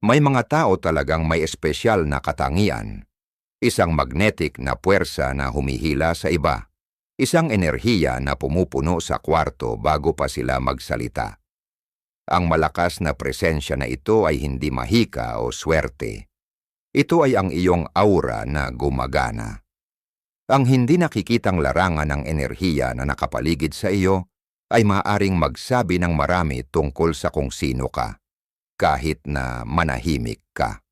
May mga tao talagang may espesyal na katangian. Isang magnetic na puwersa na humihila sa iba. Isang enerhiya na pumupuno sa kwarto bago pa sila magsalita. Ang malakas na presensya na ito ay hindi mahika o swerte. Ito ay ang iyong aura na gumagana. Ang hindi nakikitang larangan ng enerhiya na nakapaligid sa iyo ay maaaring magsabi ng marami tungkol sa kung sino ka, kahit na manahimik ka.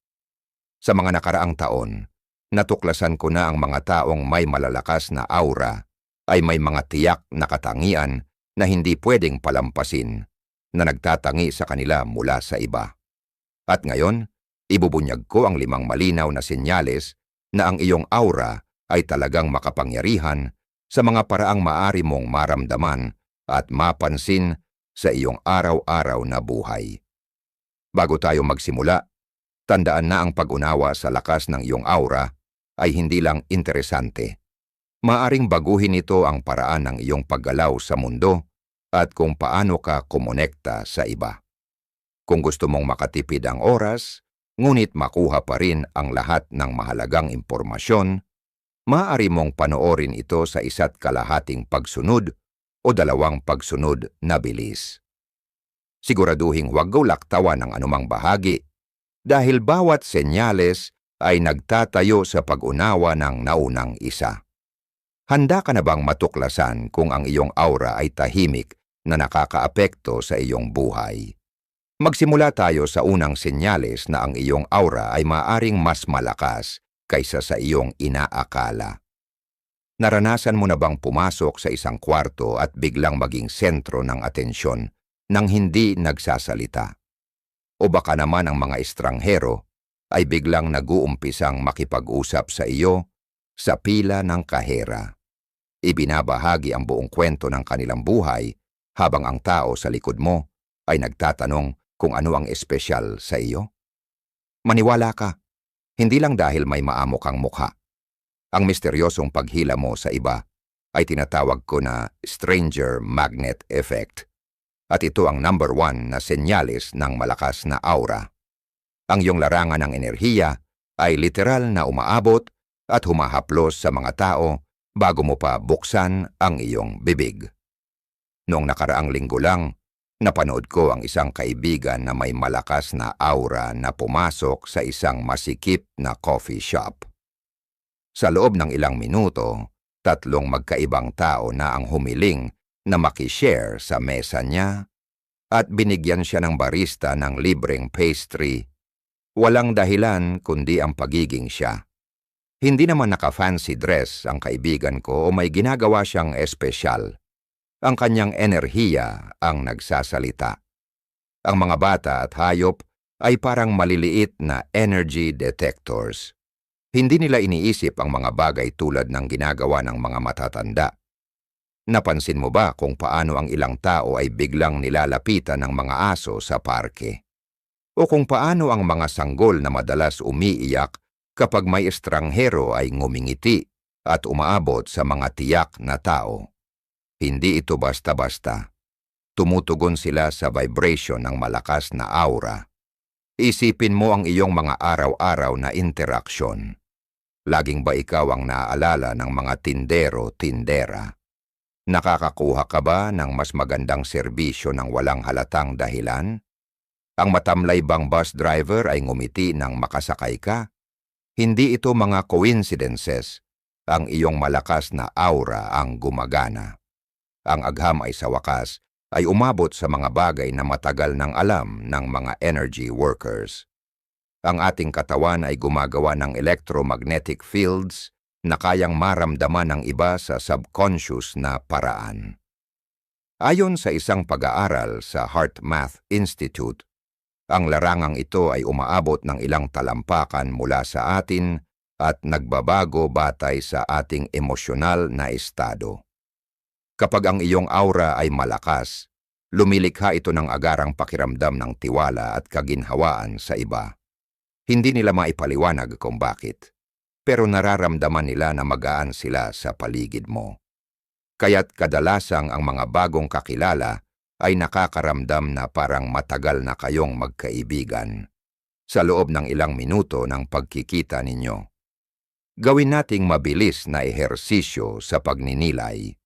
Sa mga nakaraang taon, natuklasan ko na ang mga taong may malalakas na aura ay may mga tiyak na katangian na hindi pwedeng palampasin, na nagtatangi sa kanila mula sa iba. At ngayon, ibubunyag ko ang 5 malinaw na senyales na ang iyong aura ay talagang makapangyarihan sa mga paraang maaari mong maramdaman at mapansin sa iyong araw-araw na buhay. Bago tayo magsimula, tandaan na ang pag-unawa sa lakas ng iyong aura ay hindi lang interesante. Maaring baguhin ito ang paraan ng iyong paggalaw sa mundo at kung paano ka kumonekta sa iba. Kung gusto mong makatipid ang oras, ngunit makuha pa rin ang lahat ng mahalagang impormasyon, maaari mong panoorin ito sa 1.5 pagsunod o 2 pagsunod na bilis. Siguraduhing huwag gawlaktawan ng anumang bahagi dahil bawat senyales ay nagtatayo sa pag-unawa ng naunang isa. Handa ka na bang matuklasan kung ang iyong aura ay tahimik na nakakaapekto sa iyong buhay? Magsimula tayo sa unang senyales na ang iyong aura ay maaring mas malakas kaysa sa iyong inaakala. Naranasan mo na bang pumasok sa isang kwarto at biglang maging sentro ng atensyon nang hindi nagsasalita? O baka naman ang mga estranghero ay biglang nag-uumpisang makipag-usap sa iyo sa pila ng kahera. Ibinabahagi ang buong kwento ng kanilang buhay habang ang tao sa likod mo ay nagtatanong kung ano ang espesyal sa iyo. Maniwala ka, hindi lang dahil may maamo kang mukha. Ang misteryosong paghila mo sa iba ay tinatawag ko na stranger magnet effect. At ito ang number 1 na senyales ng malakas na aura. Ang iyong larangan ng enerhiya ay literal na umaabot at humahaplos sa mga tao bago mo pa buksan ang iyong bibig. Noong nakaraang linggo lang, napanood ko ang isang kaibigan na may malakas na aura na pumasok sa isang masikip na coffee shop. Sa loob ng ilang minuto, 3 magkaibang tao na ang humiling na makishare sa mesa niya at binigyan siya ng barista ng libreng pastry. Walang dahilan kundi ang pagiging siya. Hindi naman naka-fancy dress ang kaibigan ko o may ginagawa siyang espesyal. Ang kanyang enerhiya ang nagsasalita. Ang mga bata at hayop ay parang maliliit na energy detectors. Hindi nila iniisip ang mga bagay tulad ng ginagawa ng mga matatanda. Napansin mo ba kung paano ang ilang tao ay biglang nilalapitan ng mga aso sa parke? O kung paano ang mga sanggol na madalas umiiyak kapag may estranghero ay ngumingiti at umaabot sa mga tiyak na tao? Hindi ito basta-basta. Tumutugon sila sa vibration ng malakas na aura. Isipin mo ang iyong mga araw-araw na interaksyon. Laging ba ikaw ang naaalala ng mga tindero-tindera? Nakakakuha ka ba ng mas magandang serbisyo ng walang halatang dahilan? Ang matamlay bang bus driver ay ngumiti nang makasakay ka? Hindi ito mga coincidences. Ang iyong malakas na aura ang gumagana. Ang agham ay sa wakas ay umabot sa mga bagay na matagal nang alam ng mga energy workers. Ang ating katawan ay gumagawa ng electromagnetic fields na kayang maramdaman ng iba sa subconscious na paraan. Ayon sa isang pag-aaral sa HeartMath Institute, ang larangang ito ay umaabot ng ilang talampakan mula sa atin at nagbabago batay sa ating emosyonal na estado. Kapag ang iyong aura ay malakas, lumilikha ito ng agarang pakiramdam ng tiwala at kaginhawaan sa iba. Hindi nila maipaliwanag kung bakit, pero nararamdaman nila na magaan sila sa paligid mo. Kaya't kadalasang ang mga bagong kakilala ay nakakaramdam na parang matagal na kayong magkaibigan. sa loob ng ilang minuto ng pagkikita ninyo. Gawin nating mabilis na ehersisyo sa pagninilay.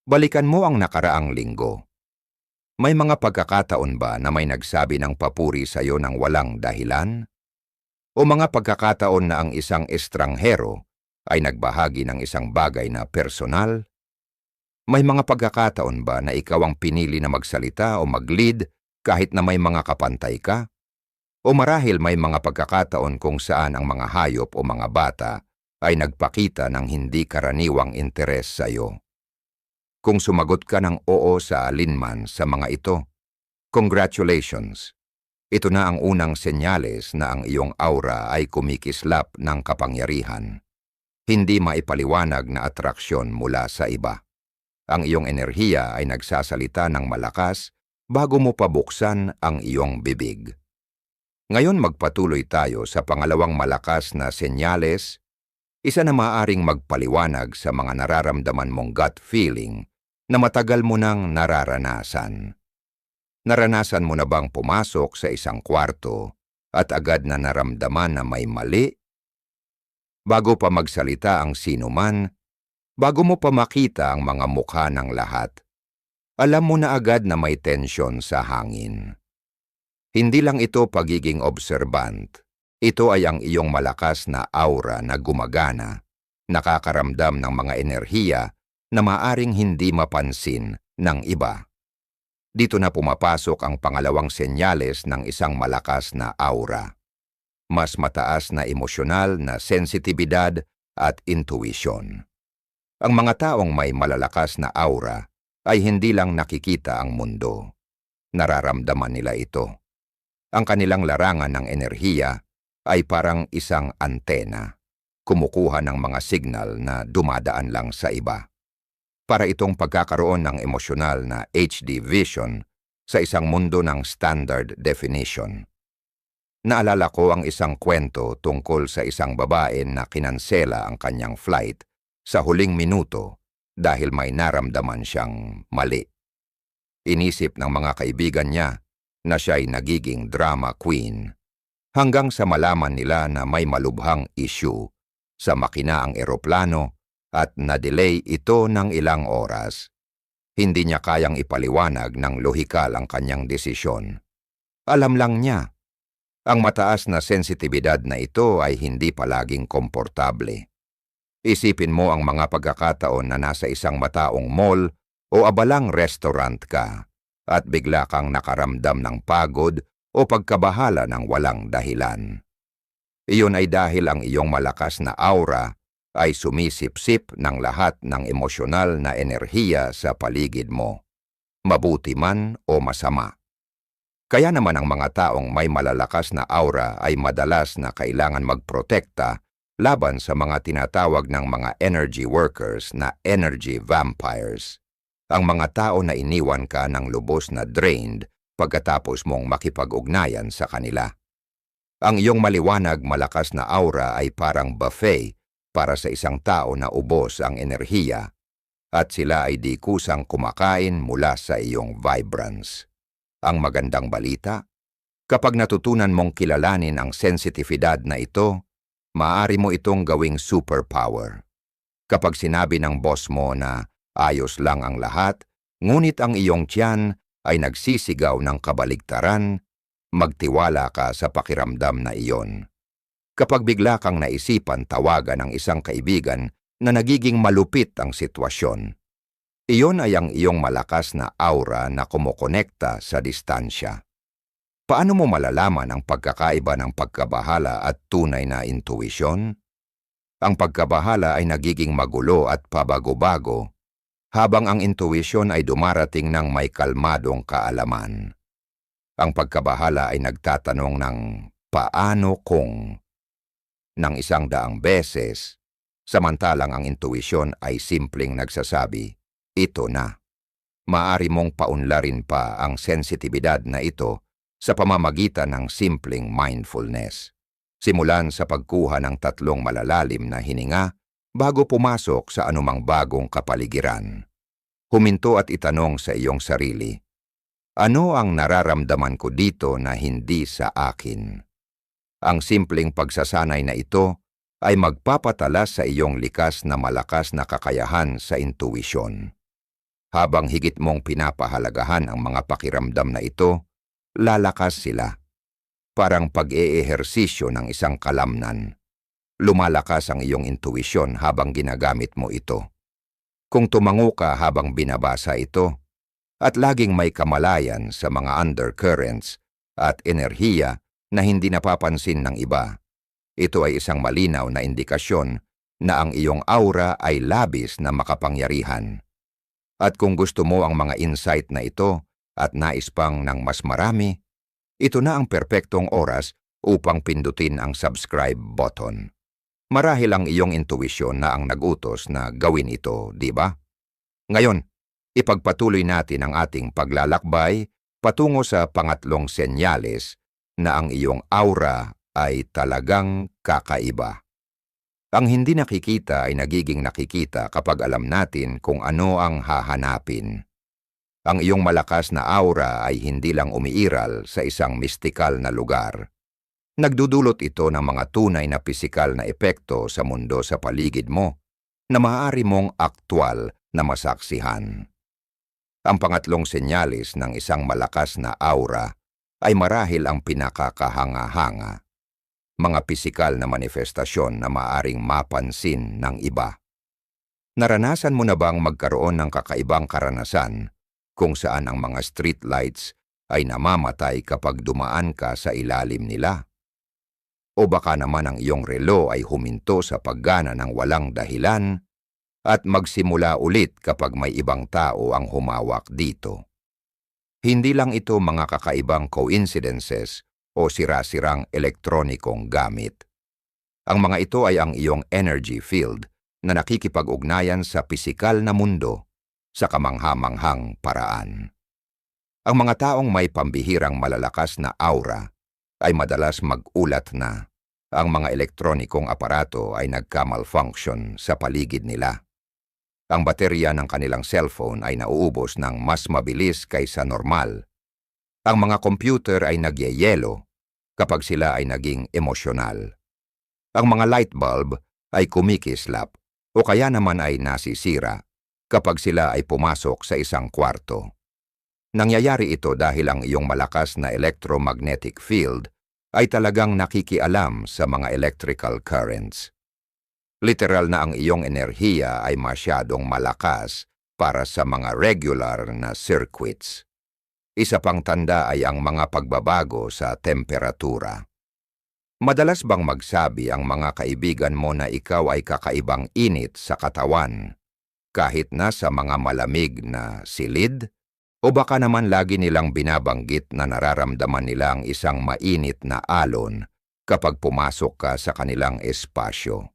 Balikan mo ang nakaraang linggo. May mga pagkakataon ba na may nagsabi ng papuri sa iyo ng walang dahilan? O mga pagkakataon na ang isang estranghero ay nagbahagi ng isang bagay na personal? May mga pagkakataon ba na ikaw ang pinili na magsalita o mag-lead kahit na may mga kapantay ka? O marahil may mga pagkakataon kung saan ang mga hayop o mga bata ay nagpakita ng hindi karaniwang interes sa iyo? Kung sumagot ka ng oo sa alinman sa mga ito, congratulations! Ito na ang unang senyales na ang iyong aura ay kumikislap ng kapangyarihan. Hindi maipaliwanag na atraksyon mula sa iba. Ang iyong enerhiya ay nagsasalita ng malakas bago mo pabuksan ang iyong bibig. Ngayon magpatuloy tayo sa pangalawang malakas na senyales, isa na maaaring magpaliwanag sa mga nararamdaman mong gut feeling na matagal mo nang nararanasan. Naranasan mo na bang pumasok sa isang kwarto at agad na naramdaman na may mali? Bago pa magsalita ang sinuman, bago mo pa makita ang mga mukha ng lahat, alam mo na agad na may tensyon sa hangin. Hindi lang ito pagiging observant. Ito ay ang iyong malakas na aura na gumagana, nakakaramdam ng mga enerhiya na maaring hindi mapansin ng iba. Dito na pumapasok ang pangalawang senyales ng isang malakas na aura. Mas mataas na emosyonal na sensitibidad at intuition. Ang mga taong may malalakas na aura ay hindi lang nakikita ang mundo. Nararamdaman nila ito. Ang kanilang larangan ng enerhiya ay parang isang antena, kumukuha ng mga signal na dumadaan lang sa iba. Para itong pagkakaroon ng emosyonal na HD vision sa isang mundo ng standard definition. Naalala ko ang isang kwento tungkol sa isang babae na kinansela ang kanyang flight sa huling minuto dahil may naramdaman siyang mali. Inisip ng mga kaibigan niya na siya'y nagiging drama queen hanggang sa malaman nila na may malubhang issue sa makina ang eroplano at na-delay ito ng ilang oras. Hindi niya kayang ipaliwanag ng lohikal ang kanyang desisyon. Alam lang niya, ang mataas na sensitibidad na ito ay hindi palaging komportable. Isipin mo ang mga pagkakataon na nasa isang mataong mall o abalang restaurant ka at bigla kang nakaramdam ng pagod o pagkabahala ng walang dahilan. Iyon ay dahil ang iyong malakas na aura ay sumisipsip ng lahat ng emosyonal na enerhiya sa paligid mo, mabuti man o masama. Kaya naman ang mga taong may malalakas na aura ay madalas na kailangan magprotekta laban sa mga tinatawag ng mga energy workers na energy vampires, ang mga tao na iniwan ka ng lubos na drained pagkatapos mong makipag-ugnayan sa kanila. Ang iyong maliwanag malakas na aura ay parang buffet para sa isang tao na ubos ang enerhiya at sila ay di kusang kumakain mula sa iyong vibrance. Ang magandang balita, kapag natutunan mong kilalanin ang sensitibidad na ito, maaari mo itong gawing superpower. Kapag sinabi ng boss mo na ayos lang ang lahat, ngunit ang iyong tiyan ay nagsisigaw ng kabaligtaran, magtiwala ka sa pakiramdam na iyon. Kapag bigla kang naisipan tawagan ng isang kaibigan na nagiging malupit ang sitwasyon, iyon ay ang iyong malakas na aura na kumokonekta sa distansya. Paano mo malalaman ang pagkakaiba ng pagkabahala at tunay na intuisyon? Ang pagkabahala ay nagiging magulo at pabago-bago, habang ang intuisyon ay dumarating ng may kalmadong kaalaman. Ang pagkabahala ay nagtatanong ng paano kung ng 100 beses, samantalang ang intuisyon ay simpleng nagsasabi, ito na. Maaari mong paunlarin pa ang sensitibidad na ito sa pamamagitan ng simpleng mindfulness. Simulan sa pagkuha ng 3 malalalim na hininga bago pumasok sa anumang bagong kapaligiran. Huminto at itanong sa iyong sarili, ano ang nararamdaman ko dito na hindi sa akin? Ang simpleng pagsasanay na ito ay magpapatala sa iyong likas na malakas na kakayahan sa intuwisyon. Habang higit mong pinapahalagahan ang mga pakiramdam na ito, lalakas sila. Parang pag-eehersisyo ng isang kalamnan. Lumalakas ang iyong intuwisyon habang ginagamit mo ito. Kung tumango ka habang binabasa ito, at laging may kamalayan sa mga undercurrents at enerhiya na hindi napapansin ng iba, ito ay isang malinaw na indikasyon na ang iyong aura ay labis na makapangyarihan. At kung gusto mo ang mga insight na ito at nais pang ng mas marami, ito na ang perpektong oras upang pindutin ang subscribe button. Marahil ang iyong intuwisyon na ang nag-utos na gawin ito, di ba? Ngayon, ipagpatuloy natin ang ating paglalakbay patungo sa pangatlong senyales na ang iyong aura ay talagang kakaiba. Ang hindi nakikita ay nagiging nakikita kapag alam natin kung ano ang hahanapin. Ang iyong malakas na aura ay hindi lang umiiral sa isang mistikal na lugar. Nagdudulot ito ng mga tunay na pisikal na epekto sa mundo sa paligid mo na maaari mong aktwal na masaksihan. Ang pangatlong senyalis ng isang malakas na aura ay marahil ang pinakakahanga-hanga. Mga pisikal na manifestasyon na maaaring mapansin ng iba. Naranasan mo na bang magkaroon ng kakaibang karanasan kung saan ang mga streetlights ay namamatay kapag dumaan ka sa ilalim nila? O baka naman ang iyong relo ay huminto sa paggana ng walang dahilan at magsimula ulit kapag may ibang tao ang humawak dito. Hindi lang ito mga kakaibang coincidences o sira-sirang elektronikong gamit. Ang mga ito ay ang iyong energy field na nakikipag-ugnayan sa pisikal na mundo sa kamangha-manghang paraan. Ang mga taong may pambihirang malalakas na aura ay madalas mag-ulat na ang mga elektronikong aparato ay nagka-malfunction sa paligid nila. Ang baterya ng kanilang cellphone ay nauubos ng mas mabilis kaysa normal. Ang mga computer ay nagyayelo kapag sila ay naging emosyonal. Ang mga light bulb ay kumikislap o kaya naman ay nasisira kapag sila ay pumasok sa isang kwarto. Nangyayari ito dahil ang iyong malakas na electromagnetic field ay talagang nakikialam sa mga electrical currents. Literal na ang iyong enerhiya ay masyadong malakas para sa mga regular na circuits. Isa pang tanda ay ang mga pagbabago sa temperatura. Madalas bang magsabi ang mga kaibigan mo na ikaw ay kakaibang init sa katawan, kahit na sa mga malamig na silid? O baka naman lagi nilang binabanggit na nararamdaman nila ang isang mainit na alon kapag pumasok ka sa kanilang espasyo?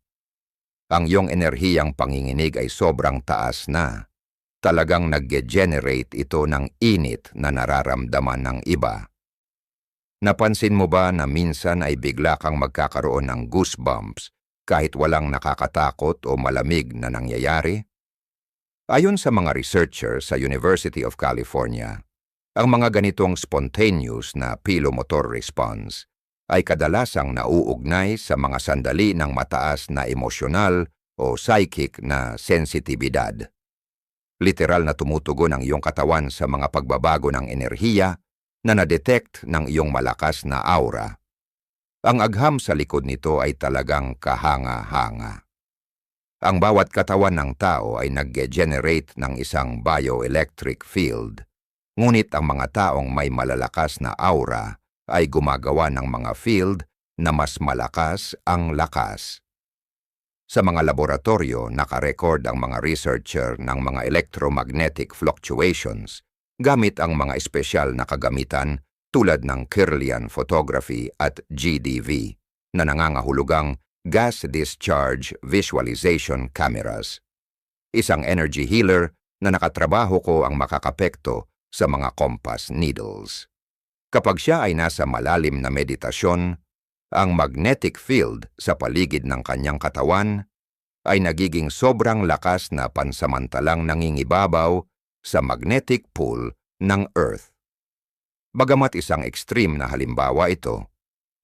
Ang iyong enerhiyang panginginig ay sobrang taas na. Talagang nag-generate ito ng init na nararamdaman ng iba. Napansin mo ba na minsan ay bigla kang magkakaroon ng goosebumps kahit walang nakakatakot o malamig na nangyayari? Ayon sa mga researcher sa University of California, ang mga ganitong spontaneous na pilomotor response ay kadalasang nauugnay sa mga sandali ng mataas na emosyonal o psychic na sensitibidad. Literal na tumutugon ang iyong katawan sa mga pagbabago ng enerhiya na na-detect ng iyong malakas na aura. Ang agham sa likod nito ay talagang kahanga-hanga. Ang bawat katawan ng tao ay nag-generate ng isang bioelectric field, ngunit ang mga taong may malalakas na aura ay gumagawa ng mga field na mas malakas ang lakas. Sa mga laboratorio, nakarecord ang mga researcher ng mga electromagnetic fluctuations gamit ang mga espesyal na kagamitan tulad ng Kirlian photography at GDV na nangangahulugang gas discharge visualization cameras. Isang energy healer na nakatrabaho ko ang makakapekto sa mga compass needles. Kapag siya ay nasa malalim na meditasyon, ang magnetic field sa paligid ng kanyang katawan ay nagiging sobrang lakas na pansamantalang nangingibabaw sa magnetic pull ng Earth. Bagamat isang extreme na halimbawa ito,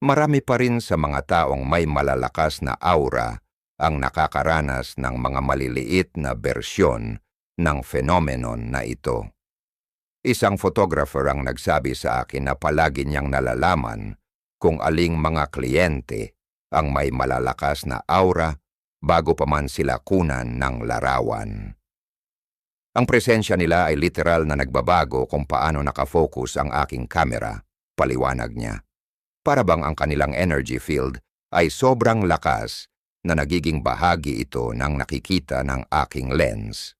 marami pa rin sa mga taong may malalakas na aura ang nakakaranas ng mga maliliit na bersyon ng phenomenon na ito. Isang photographer ang nagsabi sa akin na palagi niyang nalalaman kung aling mga kliyente ang may malalakas na aura bago pa man sila kunan ng larawan. Ang presensya nila ay literal na nagbabago kung paano nakafocus ang aking kamera, paliwanag niya. Para bang ang kanilang energy field ay sobrang lakas na nagiging bahagi ito ng nakikita ng aking lens.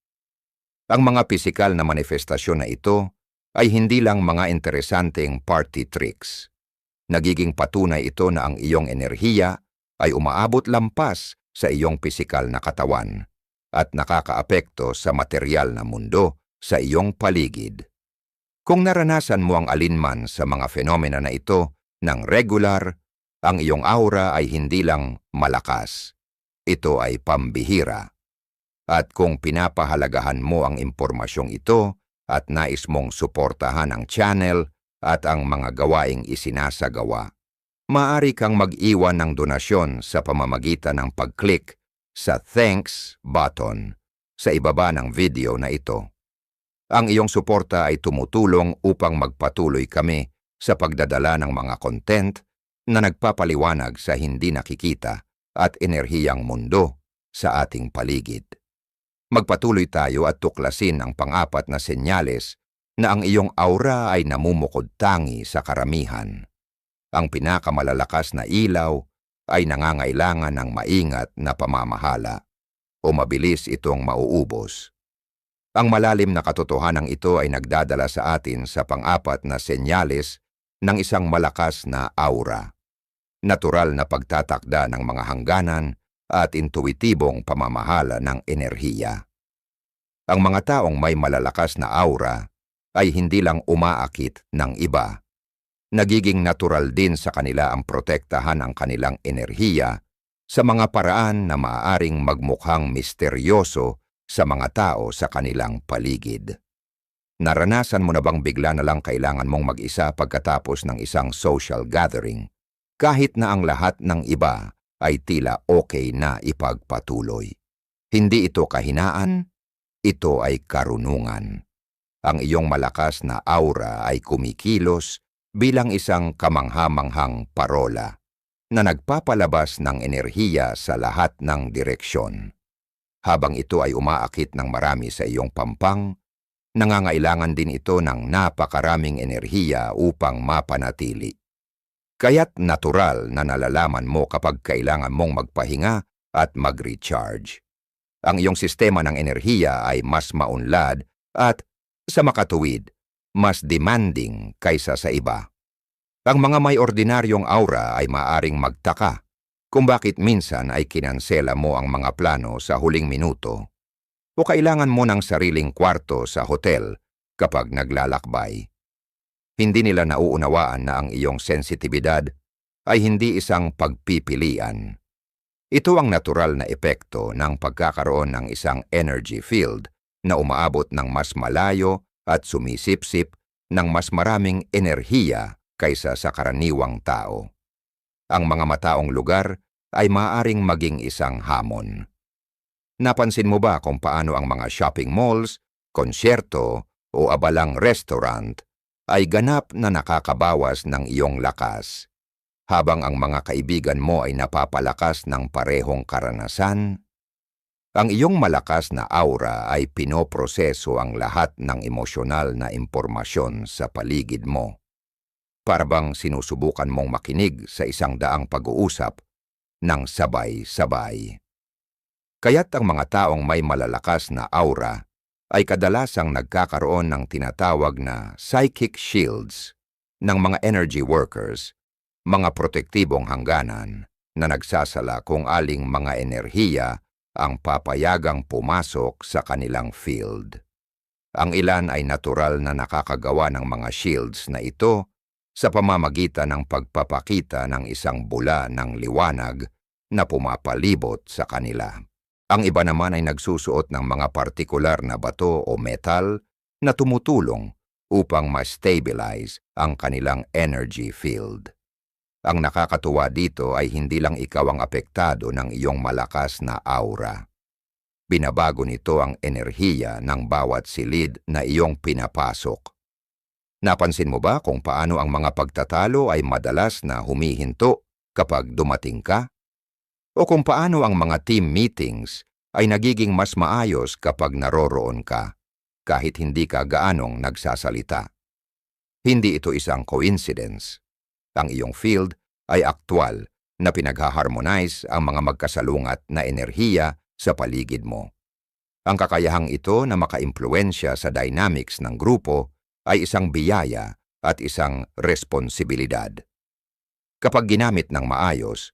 Ang mga pisikal na manifestasyon na ito ay hindi lang mga interesanteng party tricks. Nagiging patunay ito na ang iyong enerhiya ay umaabot lampas sa iyong pisikal na katawan at nakakaapekto sa material na mundo sa iyong paligid. Kung naranasan mo ang alinman sa mga fenomena na ito ng regular, ang iyong aura ay hindi lang malakas. Ito ay pambihira. At kung pinapahalagahan mo ang impormasyong ito at nais mong suportahan ang channel at ang mga gawaing isinasagawa, maaari kang mag-iwan ng donasyon sa pamamagitan ng pag-click sa Thanks button sa ibaba ng video na ito. Ang iyong suporta ay tumutulong upang magpatuloy kami sa pagdadala ng mga content na nagpapaliwanag sa hindi nakikita at enerhiyang mundo sa ating paligid. Magpatuloy tayo at tuklasin ang pang-apat na senyales na ang iyong aura ay namumukod tangi sa karamihan. Ang pinakamalalakas na ilaw ay nangangailangan ng maingat na pamamahala o mabilis itong mauubos. Ang malalim na katotohanan ito ay nagdadala sa atin sa pang-apat na senyales ng isang malakas na aura. Natural na pagtatakda ng mga hangganan at intuitibong pamamahala ng enerhiya. Ang mga taong may malalakas na aura ay hindi lang umaakit ng iba. Nagiging natural din sa kanila ang protektahan ang kanilang enerhiya sa mga paraan na maaaring magmukhang misteryoso sa mga tao sa kanilang paligid. Naranasan mo na bang bigla na lang kailangan mong mag-isa pagkatapos ng isang social gathering, kahit na ang lahat ng iba ay tila okay na ipagpatuloy? Hindi ito kahinaan, ito ay karunungan. Ang iyong malakas na aura ay kumikilos bilang isang kamangha-manghang parola na nagpapalabas ng enerhiya sa lahat ng direksyon. Habang ito ay umaakit ng marami sa iyong pampang, nangangailangan din ito ng napakaraming enerhiya upang mapanatili. Kaya't natural na nalalaman mo kapag kailangan mong magpahinga at mag-recharge. Ang iyong sistema ng enerhiya ay mas maunlad at, sa makatuwid, mas demanding kaysa sa iba. Ang mga may ordinaryong aura ay maaring magtaka kung bakit minsan ay kinansela mo ang mga plano sa huling minuto o kailangan mo ng sariling kwarto sa hotel kapag naglalakbay. Hindi nila nauunawaan na ang iyong sensitibidad ay hindi isang pagpipilian. Ito ang natural na epekto ng pagkakaroon ng isang energy field na umaabot ng mas malayo at sumisipsip ng mas maraming enerhiya kaysa sa karaniwang tao. Ang mga mataong lugar ay maaaring maging isang hamon. Napansin mo ba kung paano ang mga shopping malls, konsyerto o abalang restaurant ay ganap na nakakabawas ng iyong lakas, habang ang mga kaibigan mo ay napapalakas ng parehong karanasan? Ang iyong malakas na aura ay pinoproseso ang lahat ng emosyonal na impormasyon sa paligid mo. Para bang sinusubukan mong makinig sa isang daang pag-uusap ng sabay-sabay. Kaya't ang mga taong may malalakas na aura ay kadalasang nagkakaroon ng tinatawag na psychic shields ng mga energy workers, mga protektibong hangganan na nagsasala kung aling mga enerhiya ang papayagang pumasok sa kanilang field. Ang ilan ay natural na nakakagawa ng mga shields na ito sa pamamagitan ng pagpapakita ng isang bula ng liwanag na pumapalibot sa kanila. Ang iba naman ay nagsusuot ng mga partikular na bato o metal na tumutulong upang ma-stabilize ang kanilang energy field. Ang nakakatuwa dito ay hindi lang ikaw ang apektado ng iyong malakas na aura. Binabago nito ang enerhiya ng bawat silid na iyong pinapasok. Napansin mo ba kung paano ang mga pagtatalo ay madalas na humihinto kapag dumating ka? O kung paano ang mga team meetings ay nagiging mas maayos kapag naroroon ka, kahit hindi ka gaanong nagsasalita? Hindi ito isang coincidence. Ang iyong field ay aktwal na pinaghaharmonize ang mga magkasalungat na enerhiya sa paligid mo. Ang kakayahang ito na makaimpluwensya sa dynamics ng grupo ay isang biyaya at isang responsibilidad. Kapag ginamit ng maayos,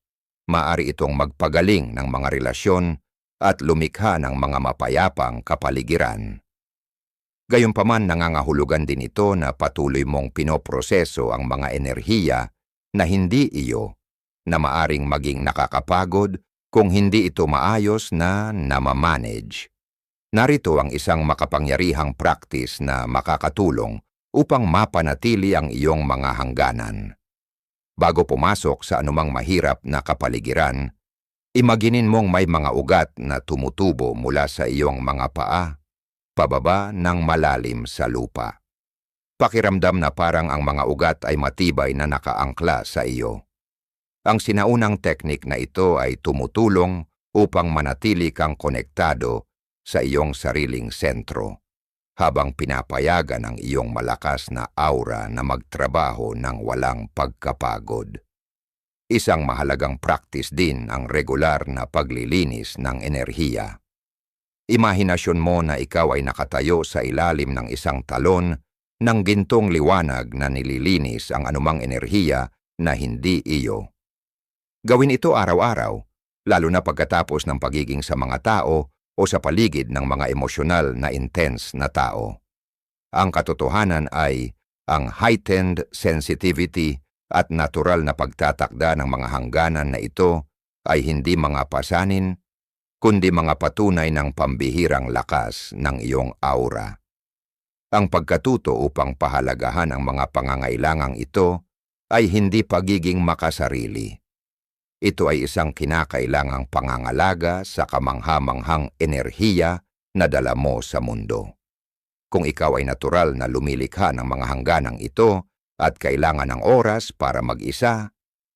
maaari itong magpagaling ng mga relasyon at lumikha ng mga mapayapang kapaligiran. Gayunpaman, nangangahulugan din ito na patuloy mong pinoproseso ang mga enerhiya na hindi iyo, na maaring maging nakakapagod kung hindi ito maayos na namamanage. Narito ang isang makapangyarihang practice na makakatulong upang mapanatili ang iyong mga hangganan. Bago pumasok sa anumang mahirap na kapaligiran, imaginin mong may mga ugat na tumutubo mula sa iyong mga paa, pababa ng malalim sa lupa. Pakiramdam na parang ang mga ugat ay matibay na nakaangkla sa iyo. Ang sinaunang teknik na ito ay tumutulong upang manatili kang konektado sa iyong sariling sentro, habang pinapayagan ang iyong malakas na aura na magtrabaho ng walang pagkapagod. Isang mahalagang practice din ang regular na paglilinis ng enerhiya. Imahinasyon mo na ikaw ay nakatayo sa ilalim ng isang talon ng gintong liwanag na nililinis ang anumang enerhiya na hindi iyo. Gawin ito araw-araw, lalo na pagkatapos ng pagiging sa mga tao o sa paligid ng mga emosyonal na intense na tao. Ang katotohanan ay ang heightened sensitivity at natural na pagtatakda ng mga hangganan na ito ay hindi mga pasanin, kundi mga patunay ng pambihirang lakas ng iyong aura. Ang pagkatuto upang pahalagahan ang mga pangangailangang ito ay hindi pagiging makasarili. Ito ay isang kinakailangang pangangalaga sa kamangha-manghang enerhiya na dala mo sa mundo. Kung ikaw ay natural na lumilikha ng mga hangganang ito at kailangan ng oras para mag-isa,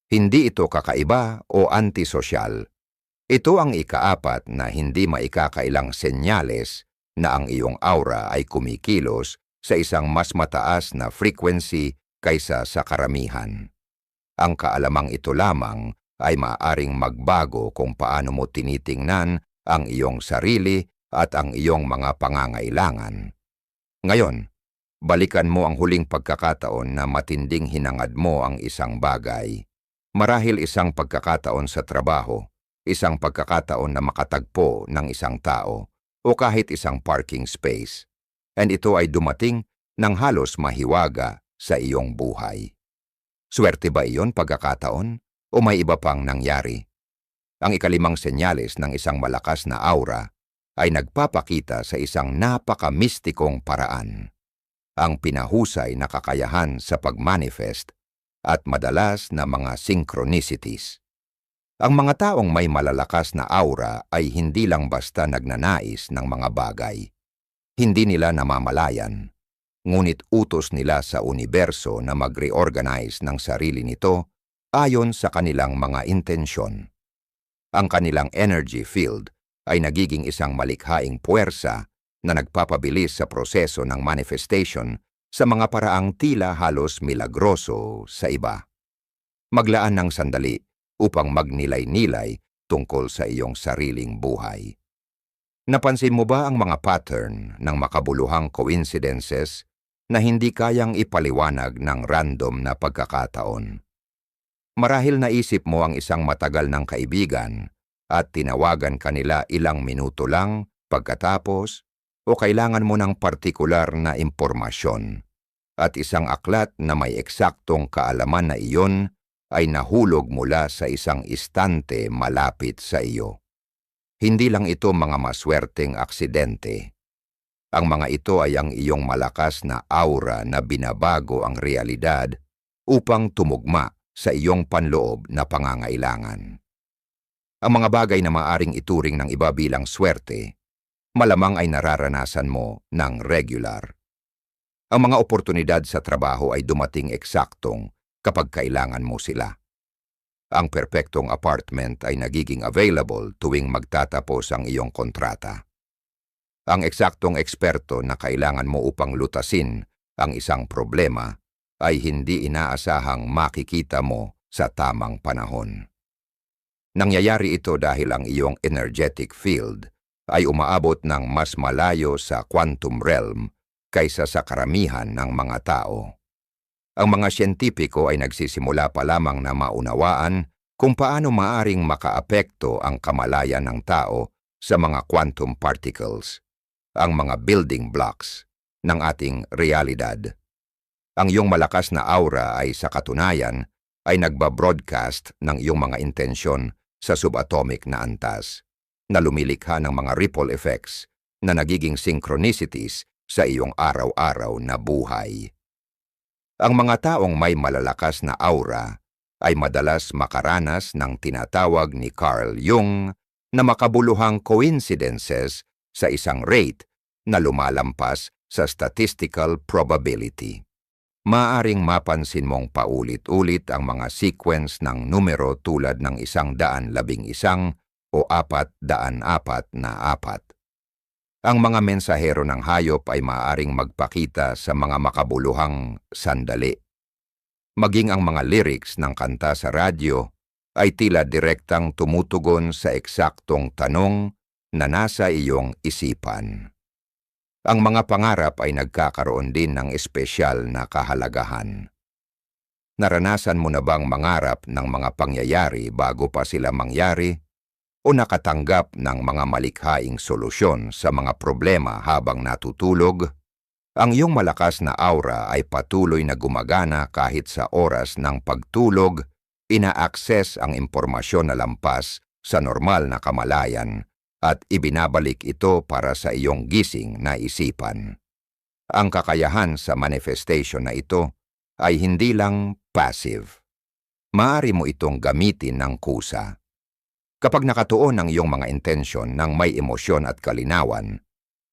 hindi ito kakaiba o antisosyal. Ito ang ikaapat na hindi maikakailang senyales na ang iyong aura ay kumikilos sa isang mas mataas na frequency kaysa sa karamihan. Ang kaalamang ito lamang ay maaaring magbago kung paano mo tinitingnan ang iyong sarili at ang iyong mga pangangailangan. Ngayon, balikan mo ang huling pagkakataon na matinding hinangad mo ang isang bagay. Marahil isang pagkakataon sa trabaho, isang pagkakataon na makatagpo ng isang tao, o kahit isang parking space. And ito ay dumating ng halos mahiwaga sa iyong buhay. Swerte ba iyon pagkakataon? O may iba pang nangyari? Ang ikalimang senyales ng isang malakas na aura ay nagpapakita sa isang napaka-mistikong paraan. Ang pinahusay na kakayahan sa pag-manifest at madalas na mga synchronicities. Ang mga taong may malalakas na aura ay hindi lang basta nagnanais ng mga bagay. Hindi nila namamalayan, ngunit utos nila sa universo na mag-reorganize ng sarili nito ayon sa kanilang mga intensyon. Ang kanilang energy field ay nagiging isang malikhaing puwersa na nagpapabilis sa proseso ng manifestation sa mga paraang tila halos milagroso sa iba. Maglaan ng sandali upang magnilay-nilay tungkol sa iyong sariling buhay. Napansin mo ba ang mga pattern ng makabuluhang coincidences na hindi kayang ipaliwanag ng random na pagkakataon? Marahil naisip mo ang isang matagal ng kaibigan at tinawagan kanila ilang minuto lang pagkatapos o kailangan mo ng partikular na impormasyon at isang aklat na may eksaktong kaalaman na iyon ay nahulog mula sa isang istante malapit sa iyo. Hindi lang ito mga maswerteng aksidente. Ang mga ito ay ang iyong malakas na aura na binabago ang realidad upang tumugma sa iyong panloob na pangangailangan. Ang mga bagay na maaring ituring ng iba bilang swerte, malamang ay nararanasan mo ng regular. Ang mga oportunidad sa trabaho ay dumating eksaktong kapag kailangan mo sila. Ang perpektong apartment ay nagiging available tuwing magtatapos ang iyong kontrata. Ang eksaktong eksperto na kailangan mo upang lutasin ang isang problema ay hindi inaasahang makikita mo sa tamang panahon. Nangyayari ito dahil ang iyong energetic field ay umaabot ng mas malayo sa quantum realm kaysa sa karamihan ng mga tao. Ang mga siyentipiko ay nagsisimula pa lamang na maunawaan kung paano maaring makaapekto ang kamalayan ng tao sa mga quantum particles, ang mga building blocks ng ating realidad. Ang iyong malakas na aura ay sa katunayan ay nagbabroadcast ng iyong mga intensyon sa subatomic na antas, na lumilikha ng mga ripple effects na nagiging synchronicities sa iyong araw-araw na buhay. Ang mga taong may malalakas na aura ay madalas makaranas ng tinatawag ni Carl Jung na makabuluhang coincidences sa isang rate na lumalampas sa statistical probability. Maaring mapansin mong paulit-ulit ang mga sequence ng numero tulad ng 111 o 404 na 4. Ang mga mensahero ng hayop ay maaaring magpakita sa mga makabuluhang sandali. Maging ang mga lyrics ng kanta sa radyo ay tila direktang tumutugon sa eksaktong tanong na nasa iyong isipan. Ang mga pangarap ay nagkakaroon din ng espesyal na kahalagahan. Naranasan mo na bang mangarap ng mga pangyayari bago pa sila mangyari o nakatanggap ng mga malikhaing solusyon sa mga problema habang natutulog? Ang iyong malakas na aura ay patuloy na gumagana kahit sa oras ng pagtulog, ina-access ang impormasyon na lampas sa normal na kamalayan at ibinabalik ito para sa iyong gising na isipan. Ang kakayahan sa manifestation na ito ay hindi lang passive. Maaari mo itong gamitin ng kusa. Kapag nakatuon ang iyong mga intensyon ng may emosyon at kalinawan,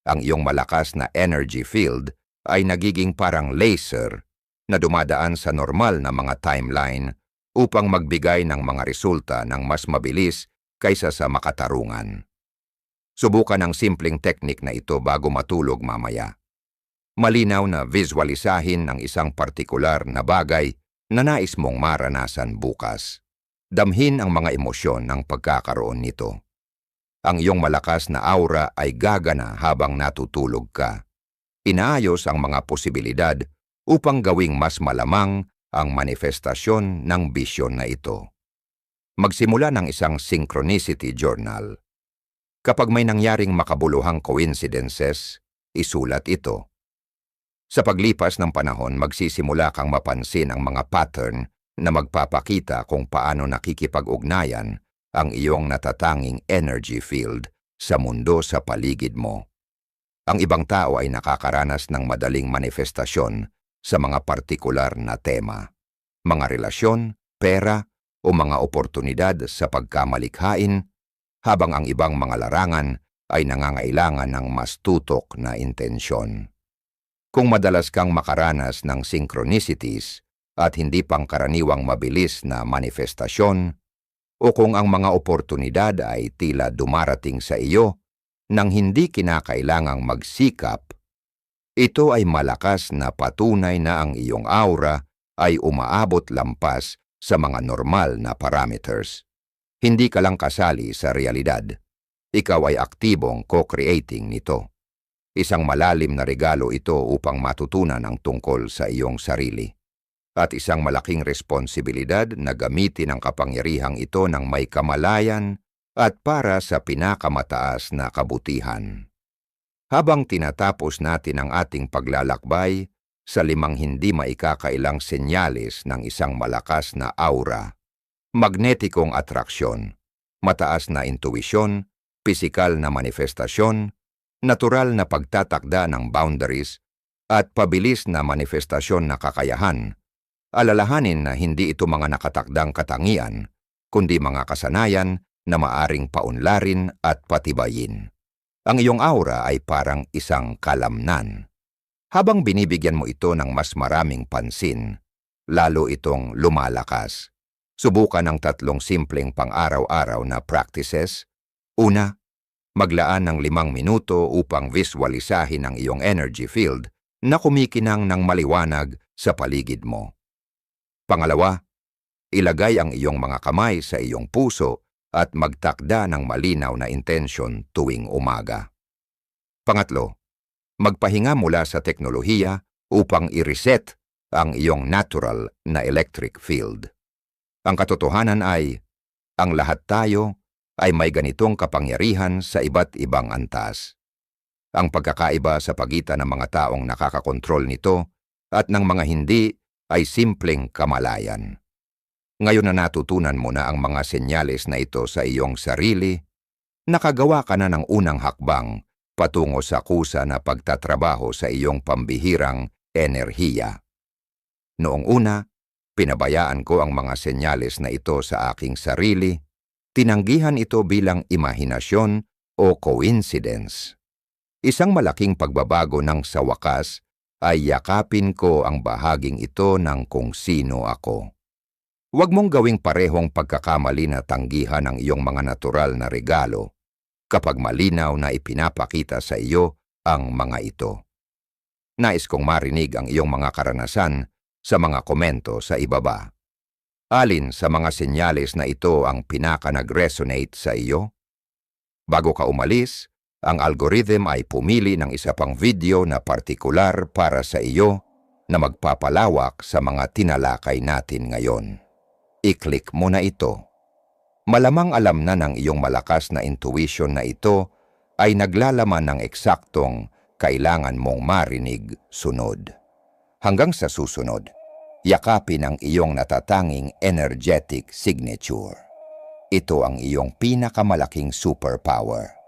ang iyong malakas na energy field ay nagiging parang laser na dumadaan sa normal na mga timeline upang magbigay ng mga resulta ng mas mabilis kaysa sa makatarungan. Subukan ang simpleng teknik na ito bago matulog mamaya. Malinaw na visualisahin ang isang partikular na bagay na nais mong maranasan bukas. Damhin ang mga emosyon ng pagkakaroon nito. Ang iyong malakas na aura ay gagana habang natutulog ka. Inaayos ang mga posibilidad upang gawing mas malamang ang manifestasyon ng bisyon na ito. Magsimula ng isang synchronicity journal. Kapag may nangyaring makabuluhang coincidences, isulat ito. Sa paglipas ng panahon, magsisimula kang mapansin ang mga pattern na magpapakita kung paano nakikipag-ugnayan ang iyong natatanging energy field sa mundo sa paligid mo. Ang ibang tao ay nakakaranas ng madaling manifestasyon sa mga partikular na tema, mga relasyon, pera o mga oportunidad sa pagkamalikhain, habang ang ibang mga larangan ay nangangailangan ng mas tutok na intensyon. Kung madalas kang makaranas ng synchronicities at hindi pangkaraniwang mabilis na manifestasyon, o kung ang mga oportunidad ay tila dumarating sa iyo nang hindi kinakailangang magsikap, ito ay malakas na patunay na ang iyong aura ay umaabot lampas sa mga normal na parameters. Hindi ka lang kasali sa realidad. Ikaw ay aktibong co-creating nito. Isang malalim na regalo ito upang matutunan ang tungkol sa iyong sarili. At isang malaking responsibilidad na gamitin ang kapangyarihang ito ng may kamalayan at para sa pinakamataas na kabutihan. Habang tinatapos natin ang ating paglalakbay sa 5 hindi maikakailang senyales ng isang malakas na aura, magnetikong atraksyon, mataas na intuwisyon, pisikal na manifestasyon, natural na pagtatakda ng boundaries, at pabilis na manifestasyon na kakayahan, Alalahanin na hindi ito mga nakatakdang katangian, kundi mga kasanayan na maaring paunlarin at patibayin. Ang iyong aura ay parang isang kalamnan. Habang binibigyan mo ito ng mas maraming pansin, lalo itong lumalakas. Subukan ang 3 simpleng pang-araw-araw na practices. Una, maglaan ng 5 minuto upang visualisahin ang iyong energy field na kumikinang ng maliwanag sa paligid mo. Pangalawa, ilagay ang iyong mga kamay sa iyong puso at magtakda ng malinaw na intensyon tuwing umaga. Pangatlo, magpahinga mula sa teknolohiya upang i-reset ang iyong natural na electric field. Ang katotohanan ay, ang lahat tayo ay may ganitong kapangyarihan sa iba't ibang antas. Ang pagkakaiba sa pagitan ng mga taong nakakakontrol nito at ng mga hindi ay simpleng kamalayan. Ngayon na natutunan mo na ang mga senyales na ito sa iyong sarili, nakagawa ka na ng unang hakbang patungo sa kusa na pagtatrabaho sa iyong pambihirang enerhiya. Noong una, pinabayaan ko ang mga senyales na ito sa aking sarili, tinanggihan ito bilang imahinasyon o coincidence. Isang malaking pagbabago ng sa wakas ay yakapin ko ang bahaging ito ng kung sino ako. Huwag mong gawing parehong pagkakamali na tanggihan ang iyong mga natural na regalo kapag malinaw na ipinapakita sa iyo ang mga ito. Nais kong marinig ang iyong mga karanasan sa mga komento sa ibaba. Alin sa mga senyales na ito ang pinaka-nag-resonate sa iyo? Bago ka umalis, ang algorithm ay pumili ng isa pang video na partikular para sa iyo na magpapalawak sa mga tinalakay natin ngayon. I-click mo na ito. Malamang alam na ng iyong malakas na intuition na ito ay naglalaman ng eksaktong kailangan mong marinig sunod. Hanggang sa susunod, yakapin ang iyong natatanging energetic signature. Ito ang iyong pinakamalaking superpower.